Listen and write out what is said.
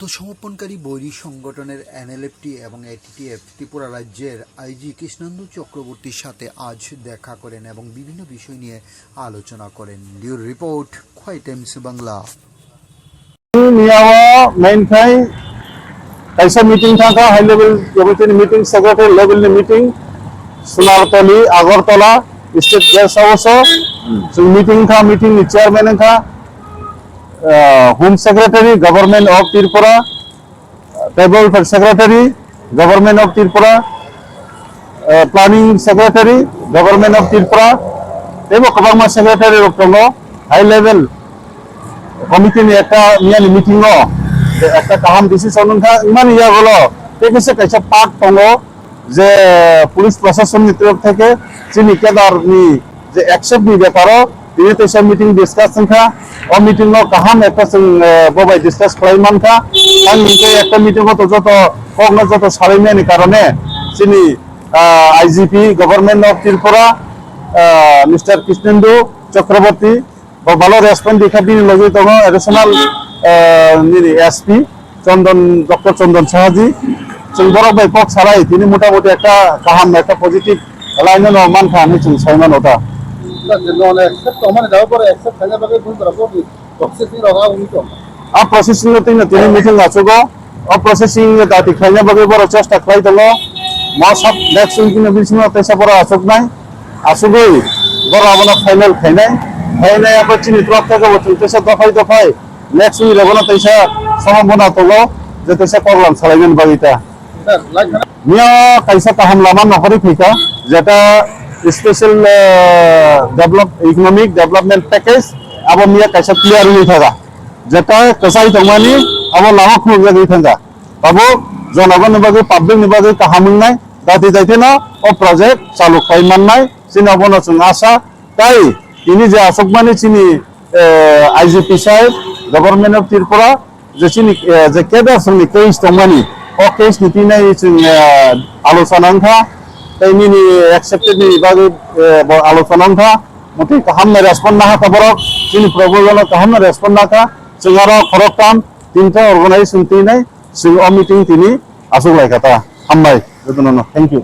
আত্মসমর্পণকারী বৈরী সংগঠনের এনএলএফটি এবং এটিটিএফ ত্রিপুরা রাজ্যের আইজি কৃষ্ণেন্দু চক্রবর্তীর সাথে আজ দেখা করেন এবং বিভিন্ন বিষয় নিয়ে আলোচনা করেন। লিওর রিপোর্ট, খোয়াই টাইমস বাংলা। ऐसा मीटिंग था high level committee meeting secretary level meeting सुनारतली Agartala state guest house meeting था। मीटिंग चेयरमैन था home secretary government of Tripura, tribal secretary government of Tripura, planning secretary government of Tripura, कबांमा सेक्रेटरी दङ। हाई लेवल कमिटी मीटिंग একটা কাহাম decision ইমান ইয়া হলো টেকেছে কাইসা part দङ যে police প্রশাসনের তরফ থেকে যিনি কেদারনি যে অ্যাকসেপ্ট নি ব্যাপারও তিনি তেসা মিটিং ডিসকাস সংখ্যা ও মিটিং কাহাম একটা ববাই ডিসকাস খাইমান খা আং মিকে একটা মিটিং তো যত কগনা যত সারাইনানি কারণে যিনি IGP government of Tripura mister Krishnendu Chakraborty ভালো রেসপন্স দেখাবি লগে দङ। এডিশনাল এসপি ডক্টর চন্দন সাহাজি जों बरफ बाय पक साराय তিনি মোটামুটি একটা কাহাম একটা পজিটিভ লাইন মান খানি जों সাইমান ওটা নন एक्सेप्ट মানে যাও পরে एक्सेप्ट খাইনা বাগে কোন বরফ প্রসেসিং রগা উনি তো আ প্রসেসিং তিনি মিটিং আছগো ও প্রসেসিং দাতি খাইনা বাগে বড় চেষ্টা খাই দङ। मा सब नेक्स्ट उइक नि बिसिनो तेसा बড় আসক নাই আসগই বড় আমনা ফাইনাল খাইনাই আপনি চিনি ট্রাক থেকে বলতে তেসা দফাই नेक्स्ट उइक लगना तेसा সম্ভাবনা দङ যে তেসা প্রোগ্রাম চালাইবেন বাগিটা মিয়া কাইসা কাহাম লামা নকরি ফিকা যেটা special develop economic development package আবার মিয়া কাইসা ক্লিয়ার হই থাকা যেটা কসাই দমানি আবার লামা খুব লাগি থাকা বাবু জনগণ নিবাগে পাবলিক নিবাগে কাহাম নাই দাতি যাইতে না ও প্রজেক্ট চালু খাইমান নাই চিনি অবন আশা তাই তিনি যে আসকমানি চিনি আইজিপি সাহেব গভর্নমেন্ট অফ ত্রিপুরা যে চিনি যে কেদার সঙ্গে কেস দমানি ও কেস নীতি নাই আলোচনা था তাইনি एक्सेप्टेड नि बागे आलोचना था मते काहाम रेस्पॉन्ड ना खबर चिनि प्रपोजल काहाम रेस्पॉन्ड ना था जोंहारा खरक काम तीनटा ऑर्गेनाइजेशन तिनै जों मीटिंग तिनि आसुग लायखाता हामबाय गोजोननो थैंक यू।